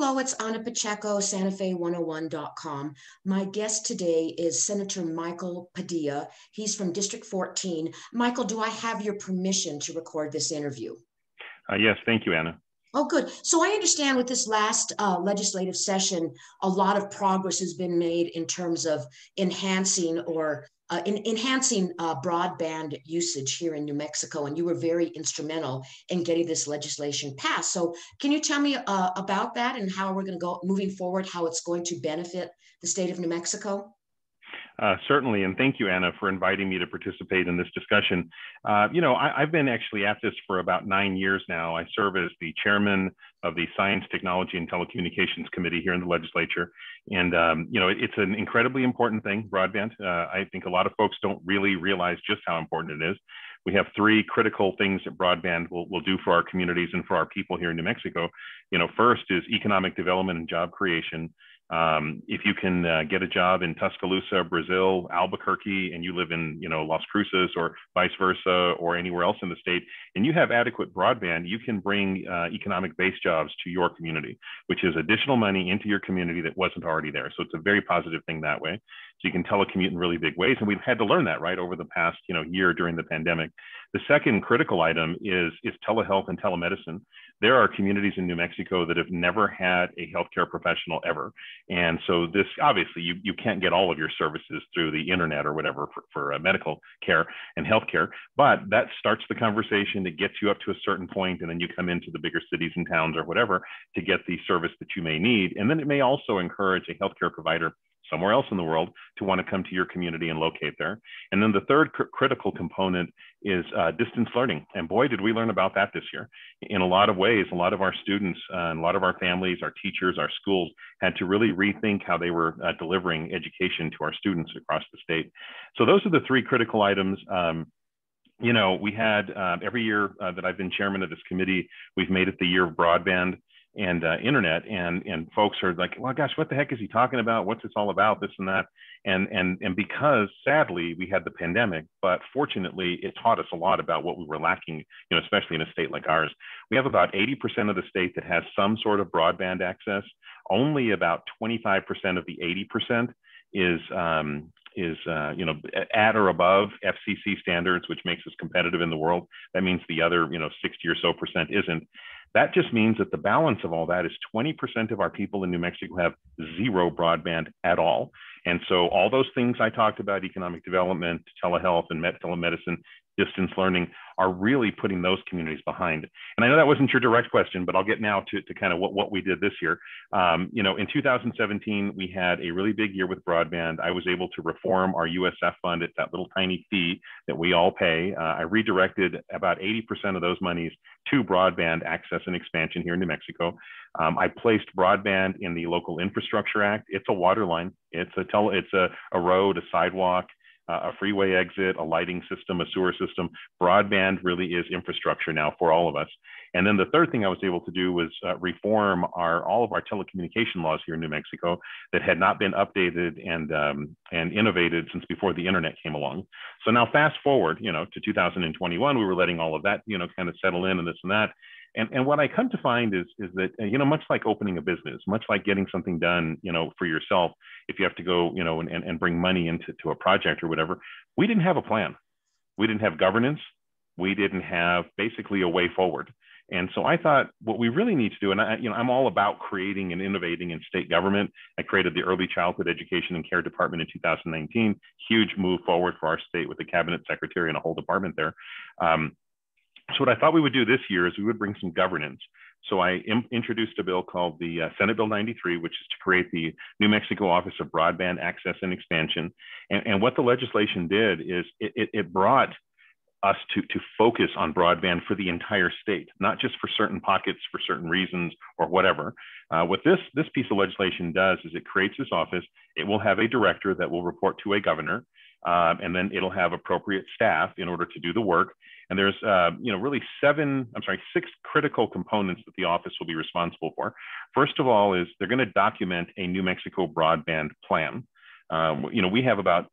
Hello, it's Anna Pacheco, SantaFe101.com. My guest today is Senator Michael Padilla. He's from District 14. Michael, do I have your permission to record this interview? Yes, thank you, Anna. Oh, good. So I understand with this last legislative session, a lot of progress has been made in terms of enhancing broadband usage here in New Mexico, and you were very instrumental in getting this legislation passed. So can you tell me about that and how we're going to go moving forward, how it's going to benefit the state of New Mexico? Certainly, and thank you, Anna, for inviting me to participate in this discussion. I've been actually at this for about 9 years now. I serve as the chairman of the Science, Technology, and Telecommunications Committee here in the legislature. And, it's an incredibly important thing, broadband. I think a lot of folks don't really realize just how important it is. We have three critical things that broadband will do for our communities and for our people here in New Mexico. First is economic development and job creation. If you can get a job in Tuscaloosa, Brazil, Albuquerque, and you live in, Las Cruces or vice versa, or anywhere else in the state, and you have adequate broadband, you can bring economic-based jobs to your community, which is additional money into your community that wasn't already there. So it's a very positive thing that way. So you can telecommute in really big ways. And we've had to learn that, right, over the past, year during the pandemic. The second critical item is telehealth and telemedicine. There are communities in New Mexico that have never had a healthcare professional ever. And so this, obviously, you can't get all of your services through the internet or whatever for medical care and healthcare, but that starts the conversation. It gets you up to a certain point, and then you come into the bigger cities and towns or whatever to get the service that you may need. And then it may also encourage a healthcare provider somewhere else in the world to want to come to your community and locate there. And then the third critical component is distance learning. And boy, did we learn about that this year. In a lot of ways, a lot of our students and a lot of our families, our teachers, our schools had to really rethink how they were delivering education to our students across the state. So those are the three critical items. We had every year that I've been chairman of this committee, we've made it the year of broadband and internet, and folks are like, well, gosh, what the heck is he talking about? What's this all about? This and that. And because sadly we had the pandemic, but fortunately it taught us a lot about what we were lacking, especially in a state like ours. We have about 80% of the state that has some sort of broadband access. Only about 25% of the 80% is at or above FCC standards, which makes us competitive in the world. That means the other 60 or so percent isn't. That just means that the balance of all that is 20% of our people in New Mexico have zero broadband at all. And so all those things I talked about, economic development, telehealth and telemedicine, distance learning, are really putting those communities behind. And I know that wasn't your direct question, but I'll get now to kind of what we did this year. In 2017, we had a really big year with broadband. I was able to reform our USF fund. It's that little tiny fee that we all pay. I redirected about 80% of those monies to broadband access and expansion here in New Mexico. I placed broadband in the Local Infrastructure Act. It's a water line. It's a road, a sidewalk, a freeway exit, a lighting system, a sewer system. Broadband really is infrastructure now for all of us. And then the third thing I was able to do was reform all of our telecommunication laws here in New Mexico that had not been updated and innovated since before the internet came along. So now fast forward, to 2021, we were letting all of that, kind of settle in and this and that. And what I come to find is that, much like opening a business, much like getting something done, for yourself, if you have to go, and bring money into a project or whatever, we didn't have a plan. We didn't have governance. We didn't have basically a way forward. And so I thought what we really need to do, and I'm all about creating and innovating in state government. I created the Early Childhood Education and Care Department in 2019, huge move forward for our state with the cabinet secretary and a whole department there. So what I thought we would do this year is we would bring some governance. So I introduced a bill called the Senate Bill 93, which is to create the New Mexico Office of Broadband Access and Expansion. And what the legislation did is it brought us to focus on broadband for the entire state, not just for certain pockets, for certain reasons or whatever. What this piece of legislation does is it creates this office. It will have a director that will report to a governor. And then it'll have appropriate staff in order to do the work. And there's, really 6 critical components that the office will be responsible for. First of all is they're going to document a New Mexico broadband plan. We have about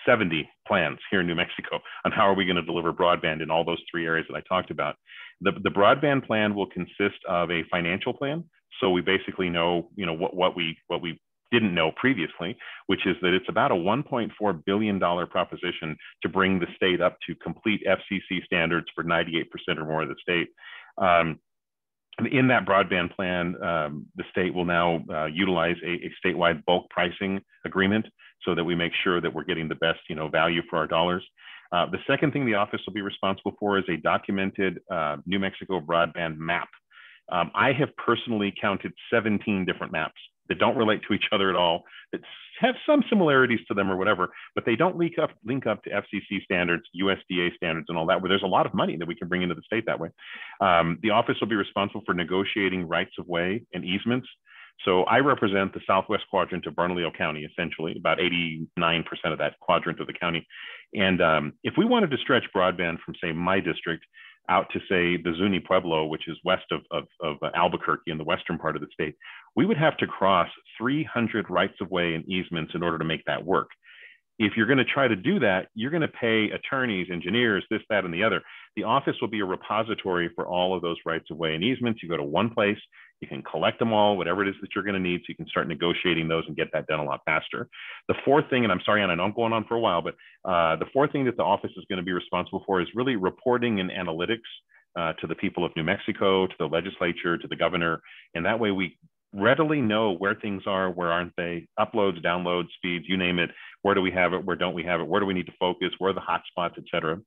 70 plans here in New Mexico on how are we going to deliver broadband in all those 3 areas that I talked about. The broadband plan will consist of a financial plan. So we basically know, what we didn't know previously, which is that it's about a $1.4 billion proposition to bring the state up to complete FCC standards for 98% or more of the state. In that broadband plan, the state will now utilize a statewide bulk pricing agreement so that we make sure that we're getting the best value for our dollars. The second thing the office will be responsible for is a documented New Mexico broadband map. I have personally counted 17 different maps that don't relate to each other at all, that have some similarities to them or whatever, but they don't link up to FCC standards, USDA standards, and all that, where there's a lot of money that we can bring into the state that way. The office will be responsible for negotiating rights of way and easements. So I represent the southwest quadrant of Bernalillo County, essentially, about 89% of that quadrant of the county. And if we wanted to stretch broadband from, say, my district out to, say, the Zuni Pueblo, which is west of Albuquerque in the western part of the state, we would have to cross 300 rights of way and easements in order to make that work. If you're going to try to do that, you're going to pay attorneys, engineers, this, that, and the other. The office will be a repository for all of those rights of way and easements. You go to one place, you can collect them all, whatever it is that you're going to need, so you can start negotiating those and get that done a lot faster. The fourth thing, and I'm sorry, Anna, I know I'm going on for a while, but the fourth thing that the office is going to be responsible for is really reporting and analytics to the people of New Mexico, to the legislature, to the governor. And that way we readily know where things are, where aren't they, uploads, downloads, speeds, you name it. Where do we have it? Where don't we have it? Where do we need to focus? Where are the hot spots, et cetera?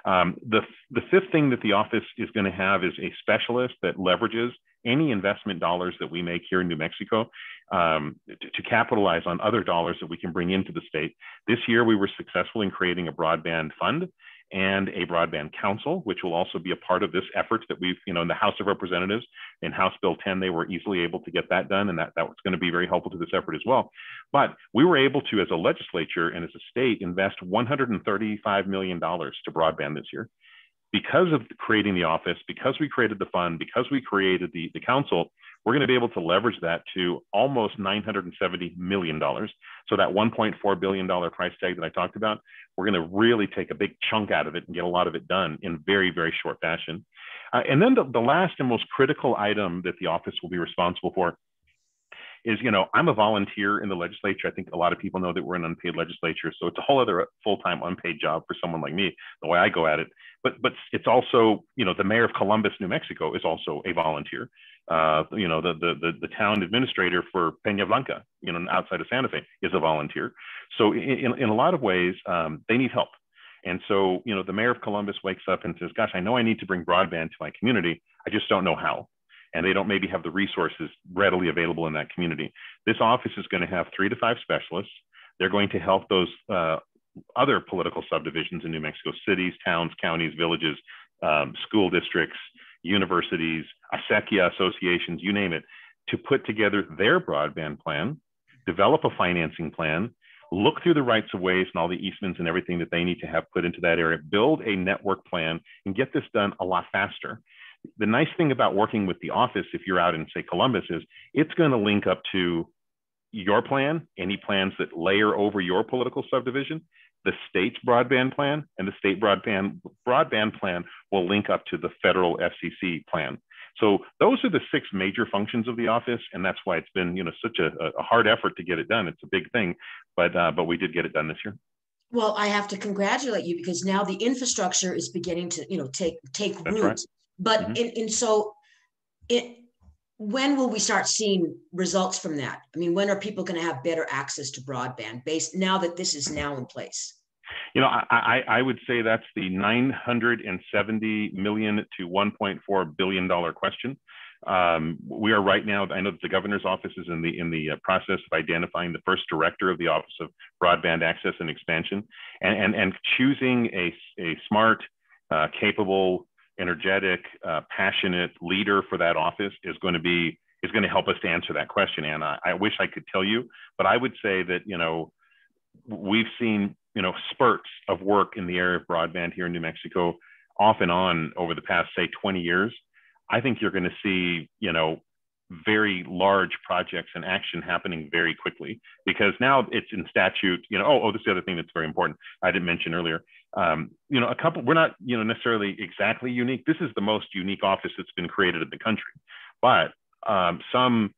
The fifth thing that the office is going to have is a specialist that leverages any investment dollars that we make here in New Mexico to capitalize on other dollars that we can bring into the state. This year, we were successful in creating a broadband fund and a broadband council, which will also be a part of this effort that we've, in the House of Representatives, in House Bill 10, they were easily able to get that done, and that was going to be very helpful to this effort as well. But we were able to, as a legislature and as a state, invest $135 million to broadband this year. Because of creating the office, because we created the fund, because we created the council, we're going to be able to leverage that to almost $970 million. So that $1.4 billion price tag that I talked about, we're going to really take a big chunk out of it and get a lot of it done in very, very short fashion. And then the last and most critical item that the office will be responsible for is, I'm a volunteer in the legislature. I think a lot of people know that we're an unpaid legislature. So it's a whole other full-time unpaid job for someone like me, the way I go at it. But it's also, the mayor of Columbus, New Mexico is also a volunteer. The town administrator for Peña Blanca, outside of Santa Fe, is a volunteer. So in a lot of ways, they need help. And so, the mayor of Columbus wakes up and says, gosh, I know I need to bring broadband to my community. I just don't know how. And they don't maybe have the resources readily available in that community. This office is going to have 3 to 5 specialists. They're going to help those other political subdivisions in New Mexico, cities, towns, counties, villages, school districts, universities, acequia associations, you name it, to put together their broadband plan, develop a financing plan, look through the rights of ways and all the easements and everything that they need to have put into that area, build a network plan, and get this done a lot faster. The nice thing about working with the office, if you're out in, say, Columbus, is it's going to link up to your plan, any plans that layer over your political subdivision, the state's broadband plan, and the state broadband plan will link up to the federal FCC plan. So those are the 6 major functions of the office, and that's why it's been, such a hard effort to get it done. It's a big thing, but we did get it done this year. Well, I have to congratulate you, because now the infrastructure is beginning to, take root. Right. But when will we start seeing results from that? I mean, when are people going to have better access to broadband based now that this is now in place? I would say that's the $970 million to $1.4 billion question. We are right now, I know that the governor's office is in the process of identifying the first director of the Office of Broadband Access and Expansion, and choosing a smart, capable, energetic, passionate leader for that office is going to help us to answer that question. And I wish I could tell you, but I would say that, we've seen, spurts of work in the area of broadband here in New Mexico off and on over the past, say, 20 years. I think you're going to see, very large projects and action happening very quickly, because now it's in statute, this is the other thing that's very important. I didn't mention earlier, we're not, necessarily exactly unique. This is the most unique office that's been created in the country, but Some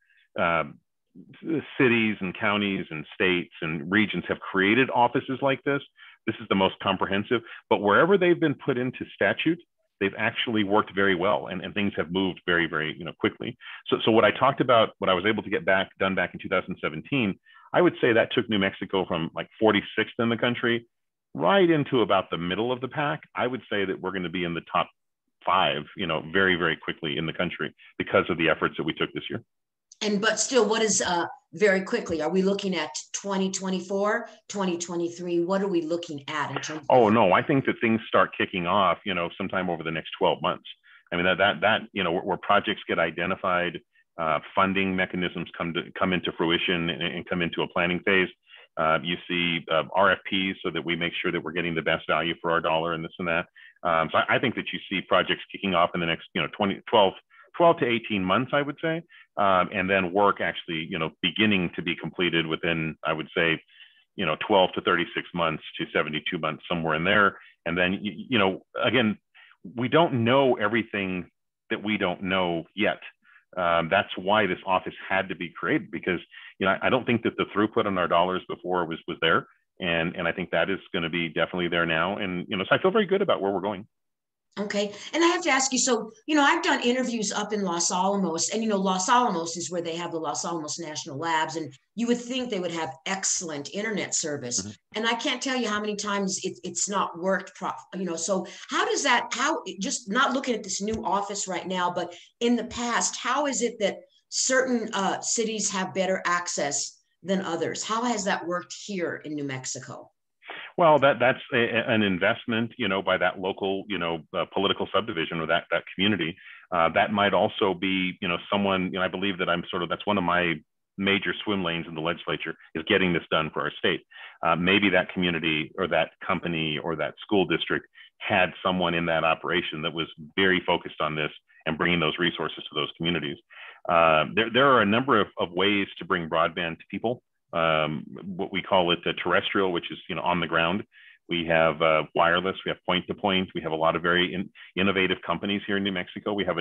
cities and counties and states and regions have created offices like this. This is the most comprehensive, but wherever they've been put into statute, they've actually worked very well, and things have moved very, very quickly. So what I talked about, what I was able to get done back in 2017, I would say that took New Mexico from like 46th in the country right into about the middle of the pack. I would say that we're going to be in the top 5, very, very quickly in the country because of the efforts that we took this year. But still, what is very quickly? Are we looking at 2024, 2023? What are we looking at in terms of? Oh, no, I think that things start kicking off, sometime over the next 12 months. I mean, where projects get identified, funding mechanisms come into fruition and come into a planning phase. You see RFPs so that we make sure that we're getting the best value for our dollar and this and that. So I think that you see projects kicking off in the next, 12 to 18 months, I would say. And then work actually, beginning to be completed within, I would say, 12 to 36 months to 72 months, somewhere in there. And then, again, we don't know everything that we don't know yet. That's why this office had to be created, because, I don't think that the throughput on our dollars before was there. And I think that is going to be definitely there now. And, so I feel very good about where we're going. Okay. And I have to ask you, so, I've done interviews up in Los Alamos, and, Los Alamos is where they have the Los Alamos National Labs, and you would think they would have excellent internet service. Mm-hmm. And I can't tell you how many times it's not worked, so how does that, just not looking at this new office right now, but in the past, how is it that certain cities have better access than others? How has that worked here in New Mexico? Well, that's an investment, by that local, political subdivision or that community. That might also be, someone, I believe that that's one of my major swim lanes in the legislature, is getting this done for our state. Maybe that community or that company or that school district had someone in that operation that was very focused on this and bringing those resources to those communities. There are a number of ways to bring broadband to people. What we call it terrestrial, which is on the ground. We have wireless, we have point to point. We have a lot of very innovative companies here in New Mexico. We have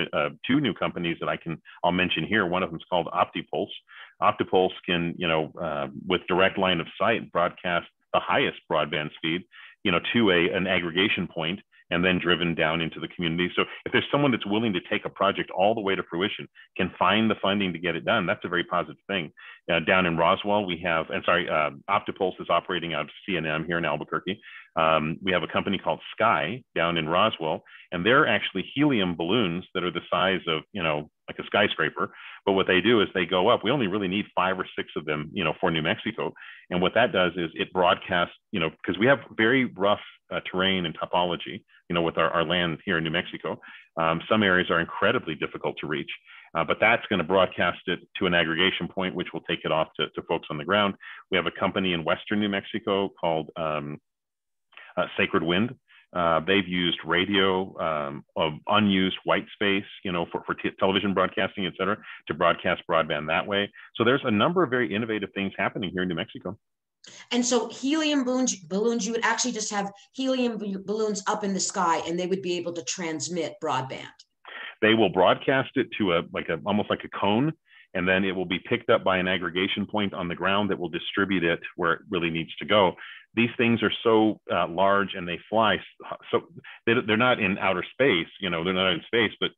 2 new companies that I'll mention here. One of them is called Optipulse. Optipulse can, with direct line of sight, broadcast the highest broadband speed, to an aggregation point, and then driven down into the community. So if there's someone that's willing to take a project all the way to fruition, can find the funding to get it done, that's a very positive thing. Down in Roswell, we have, Optipulse is operating out of CNM here in Albuquerque. We have a company called Sky down in Roswell, and they're actually helium balloons that are the size of, like a skyscraper. But what they do is they go up. We only really need 5 or 6 of them, for New Mexico. And what that does is it broadcasts, because we have very rough terrain and topology, with our land here in New Mexico. Some areas are incredibly difficult to reach, but that's going to broadcast it to an aggregation point, which will take it off to folks on the ground. We have a company in Western New Mexico called Sacred Wind. They've used radio of unused white space, for television broadcasting, et cetera, to broadcast broadband that way. So there's a number of very innovative things happening here in New Mexico. And so helium balloons, you would actually just have helium balloons up in the sky, and they would be able to transmit broadband. They will broadcast it to almost like a cone, and then it will be picked up by an aggregation point on the ground that will distribute it where it really needs to go. These things are so large, and they fly, so they're not in outer space, they're not in space, but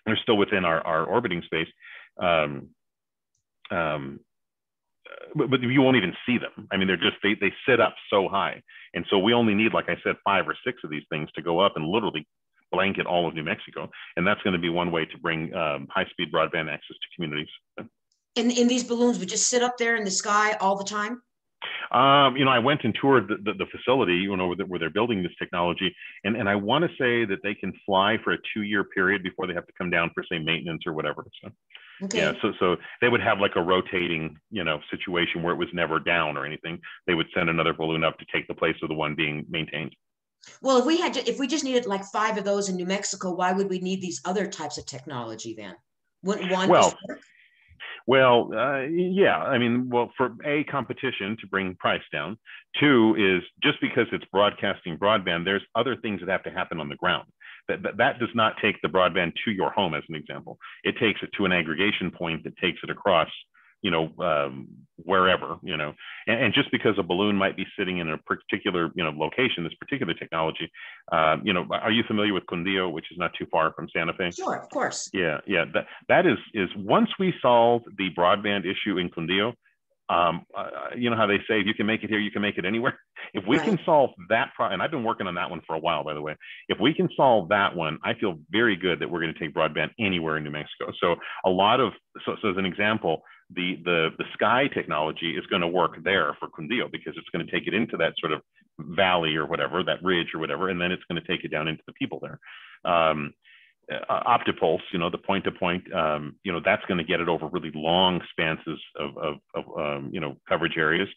they're still within our orbiting space. But you won't even see them. I mean, they sit up so high. And so we only need, like I said, 5 or 6 of these things to go up and literally blanket all of New Mexico. And that's going to be one way to bring high-speed broadband access to communities. And these balloons would just sit up there in the sky all the time? I went and toured the facility, where they're building this technology. And I want to say that they can fly for a 2-year period before they have to come down for, say, maintenance or whatever. So. Okay. Yeah, so they would have like a rotating, situation where it was never down or anything. They would send another balloon up to take the place of the one being maintained. Well, if we just needed like 5 of those in New Mexico, why would we need these other types of technology then? Wouldn't one just work? Well, yeah. I mean, for A, competition to bring price down. 2 is just because it's broadcasting broadband, there's other things that have to happen on the ground. That does not take the broadband to your home, as an example. It takes it to an aggregation point that takes it across, wherever, and just because a balloon might be sitting in a particular, location, this particular technology, are you familiar with Condillo, which is not too far from Santa Fe? Sure, of course. Yeah. That is once we solve the broadband issue in Condillo, you know how they say, if you can make it here, you can make it anywhere. If we can solve that, and I've been working on that one for a while, by the way. If we can solve that one, I feel very good that we're going to take broadband anywhere in New Mexico. So so as an example, the Sky technology is going to work there for Condillo, because it's going to take it into that sort of valley or whatever, that ridge or whatever, and then it's going to take it down into the people there. Optipulse, the point to point, that's going to get it over really long spanses of coverage areas.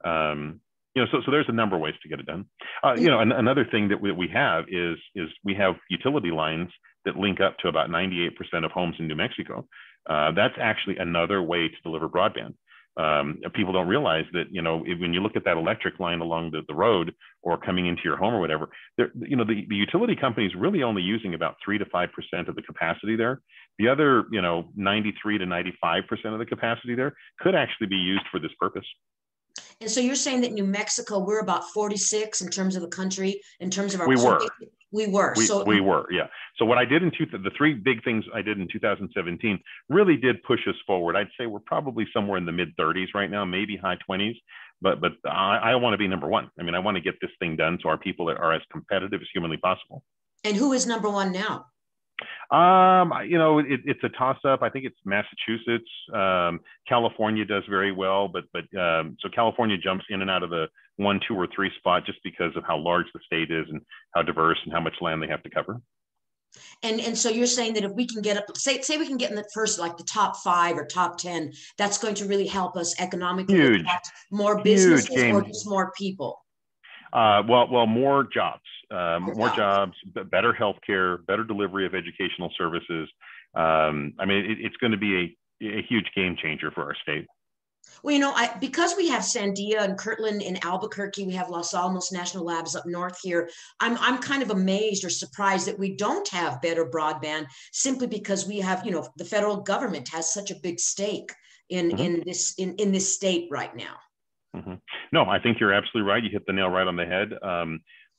So there's a number of ways to get it done. Another thing that we have is we have utility lines that link up to about 98% of homes in New Mexico. That's actually another way to deliver broadband. People don't realize that, when you look at that electric line along the road or coming into your home or whatever, the utility company is really only using about 3 to 5% of the capacity there. The other, 93 to 95% of the capacity there could actually be used for this purpose. And so you're saying that New Mexico, we're about 46 in terms of the country, in terms of our— We were. We were, yeah. So what I did the three big things I did in 2017 really did push us forward. I'd say we're probably somewhere in the mid 30s right now, maybe high 20s, but I want to be number one. I mean, I want to get this thing done so our people are as competitive as humanly possible. And who is number one now? It's a toss up. I think it's Massachusetts. California does very well, but so California jumps in and out of the 1, 2, or 3 spot just because of how large the state is and how diverse and how much land they have to cover. And so you're saying that if we can get up, say we can get in the first, like the top 5 or top 10, that's going to really help us economically attract more businesses or just more people? More jobs, more jobs, better healthcare, better delivery of educational services. It's going to be a huge game changer for our state. Well, because we have Sandia and Kirtland in Albuquerque, we have Los Alamos National Labs up north here. I'm kind of amazed or surprised that we don't have better broadband, simply because we have, the federal government has such a big stake in this state right now. Mm-hmm. No, I think you're absolutely right. You hit the nail right on the head.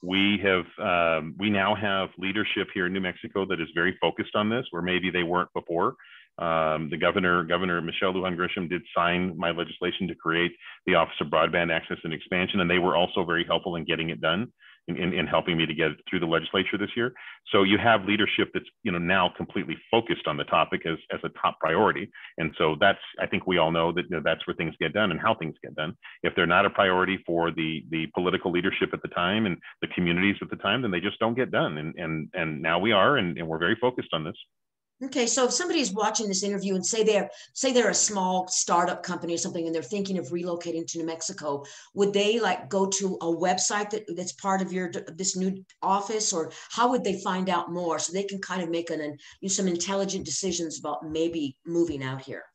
We now have leadership here in New Mexico that is very focused on this, where maybe they weren't before. The Governor Michelle Lujan Grisham did sign my legislation to create the Office of Broadband Access and Expansion, and they were also very helpful in getting it done, in helping me to get it through the legislature this year. So you have leadership that's now completely focused on the topic as a top priority, and so I think we all know that that's where things get done and how things get done. If they're not a priority for the political leadership at the time and the communities at the time, then they just don't get done. And now we are, and we're very focused on this. Okay, so if somebody is watching this interview and say they're a small startup company or something, and they're thinking of relocating to New Mexico, would they go to a website that's part of this new office, or how would they find out more so they can kind of make some intelligent decisions about maybe moving out here?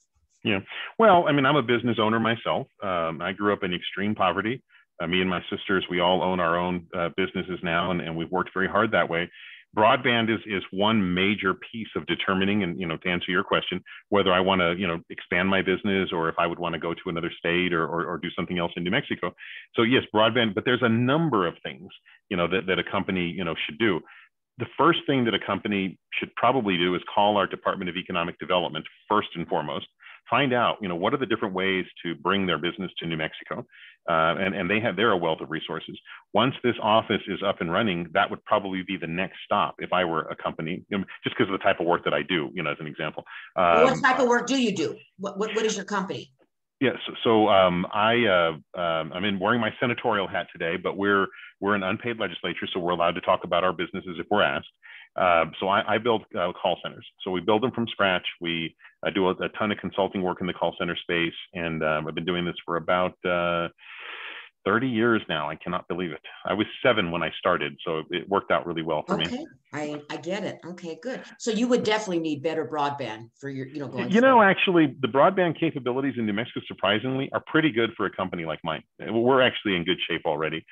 Yeah, well, I'm a business owner myself. I grew up in extreme poverty. Me and my sisters, we all own our own businesses now, and we've worked very hard that way. Broadband is one major piece of determining, and to answer your question, whether I want to expand my business or if I would want to go to another state or do something else in New Mexico. So yes, broadband, but there's a number of things that a company should do. The first thing that a company should probably do is call our Department of Economic Development first and foremost. Find out, what are the different ways to bring their business to New Mexico, and they're a wealth of resources. Once this office is up and running, that would probably be the next stop if I were a company, just because of the type of work that I do, as an example. What type of work do you do? What is your company? Yes, so I'm wearing my senatorial hat today, but we're an unpaid legislature, so we're allowed to talk about our businesses if we're asked. So I build call centers. So we build them from scratch. We do a ton of consulting work in the call center space, and I've been doing this for about 30 years now. I cannot believe it. I was 7 when I started, so it worked out really well for me. Okay, I get it. Okay, good. So you would definitely need better broadband for your, going You know, forward. actually, the broadband capabilities in New Mexico, surprisingly, are pretty good for a company like mine. We're actually in good shape already,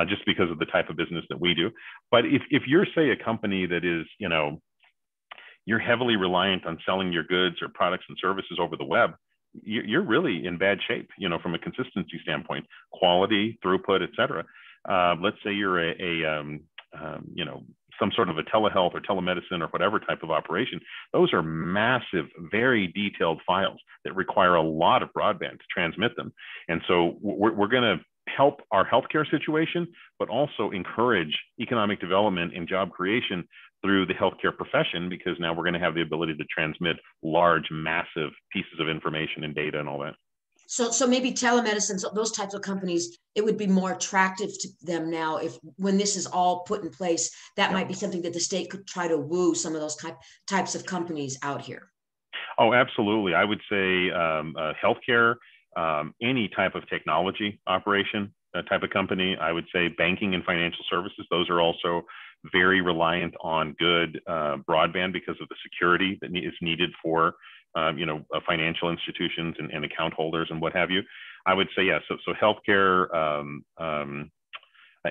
just because of the type of business that we do. But if you're, say, a company that is, you're heavily reliant on selling your goods or products and services over the web, you're really in bad shape, from a consistency standpoint, quality, throughput, et cetera. Let's say you're some sort of a telehealth or telemedicine or whatever type of operation. Those are massive, very detailed files that require a lot of broadband to transmit them. And so we're going to help our healthcare situation, but also encourage economic development and job creation through the healthcare profession, because now we're going to have the ability to transmit large, massive pieces of information and data and all that. So maybe telemedicine, so those types of companies, it would be more attractive to them now if, when this is all put in place, that might be something that the state could try to woo some of those types of companies out here. Oh, absolutely. I would say healthcare, any type of technology operation type of company. I would say banking and financial services. Those are also very reliant on good broadband because of the security that is needed for financial institutions and account holders and what have you. I would say, yeah, so healthcare,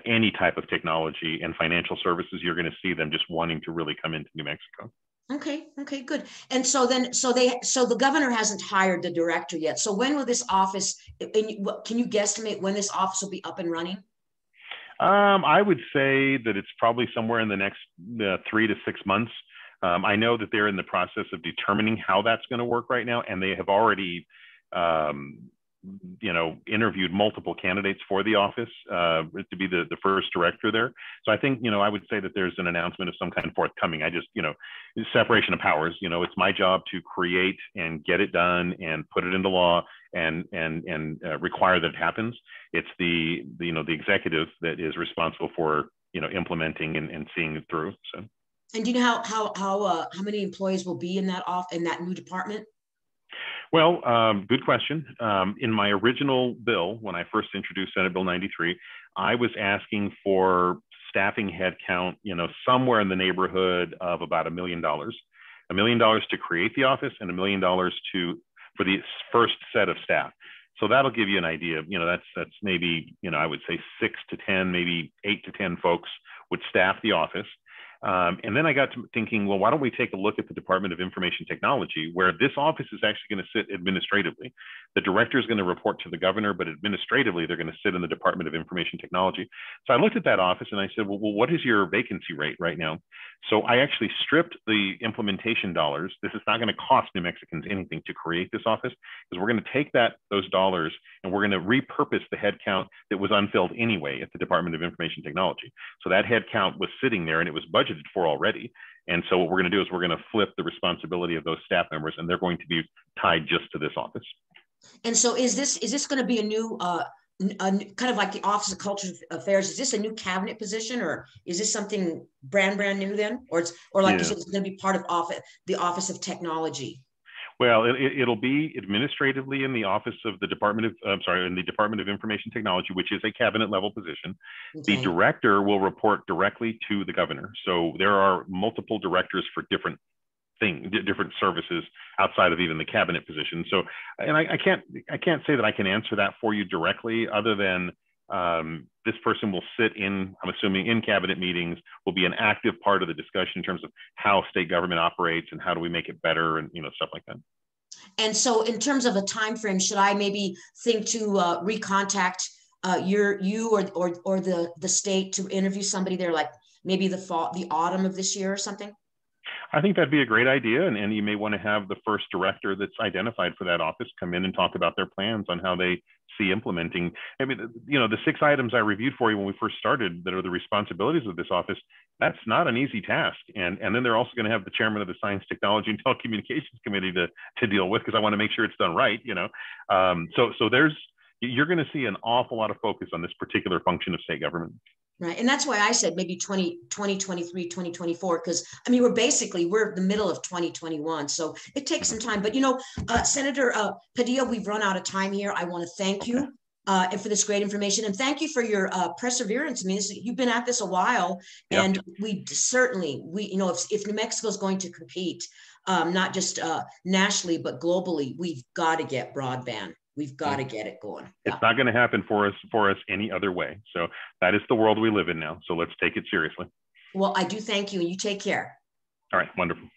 any type of technology and financial services, you're going to see them just wanting to really come into New Mexico. Okay, good. And so the governor hasn't hired the director yet. So when will this office, can you guesstimate when this office will be up and running? I would say that it's probably somewhere in the next 3 to 6 months. I know that they're in the process of determining how that's going to work right now, and they have already, interviewed multiple candidates for the office to be the first director there. So I think, I would say that there's an announcement of some kind forthcoming. I just, separation of powers. It's my job to create and get it done and put it into law and require that it happens. It's the executive that is responsible for, implementing and seeing it through. So. And do you know how many employees will be in that new department? Well, good question. In my original bill, when I first introduced Senate Bill 93, I was asking for staffing headcount, somewhere in the neighborhood of about $1 million. $1 million to create the office and $1 million for the first set of staff. So that'll give you an idea. That's maybe, I would say 6 to 10, maybe 8 to 10 folks would staff the office. And then I got to thinking, well, why don't we take a look at the Department of Information Technology, where this office is actually going to sit administratively. The director is going to report to the governor, but administratively, they're going to sit in the Department of Information Technology. So I looked at that office and I said, well, what is your vacancy rate right now? So I actually stripped the implementation dollars. This is not going to cost New Mexicans anything to create this office, because we're going to take those dollars and we're going to repurpose the headcount that was unfilled anyway at the Department of Information Technology. So that headcount was sitting there and it was budgeted for already. And so what we're going to do is we're going to flip the responsibility of those staff members, and they're going to be tied just to this office. And so is this going to be a new kind of like the Office of Cultural Affairs? Is this a new cabinet position, or is this something brand new then? Or like you said, it's going to be part of the Office of Technology? Well, it'll be administratively in the office of the Department of Information Technology, which is a cabinet level position. Okay. The director will report directly to the governor. So there are multiple directors for different services outside of even the cabinet position. So, and I can't say that I can answer that for you directly, other than this person will sit in, I'm assuming, in cabinet meetings, will be an active part of the discussion in terms of how state government operates and how do we make it better, and stuff like that. And so in terms of a time frame, should I maybe think to recontact you or the state to interview somebody there, like maybe the autumn of this year or something? I think that'd be a great idea. And you may want to have the first director that's identified for that office come in and talk about their plans on how they see implementing. I mean, the 6 items I reviewed for you when we first started that are the responsibilities of this office, that's not an easy task. And then they're also going to have the chairman of the Science, Technology, and Telecommunications Committee to deal with, because I want to make sure it's done right, So you're going to see an awful lot of focus on this particular function of state government. Right. And that's why I said maybe 2023, 2024, because we're the middle of 2021. So it takes some time. But, Senator Padilla, we've run out of time here. I want to thank you and for this great information. And thank you for your perseverance. I mean, you've been at this a while, and we certainly, you know, if New Mexico is going to compete, not just nationally, but globally, we've got to get broadband. We've got to get it going. It's not going to happen for us any other way. So that is the world we live in now. So let's take it seriously. Well, I do thank you, and you take care. All right, wonderful.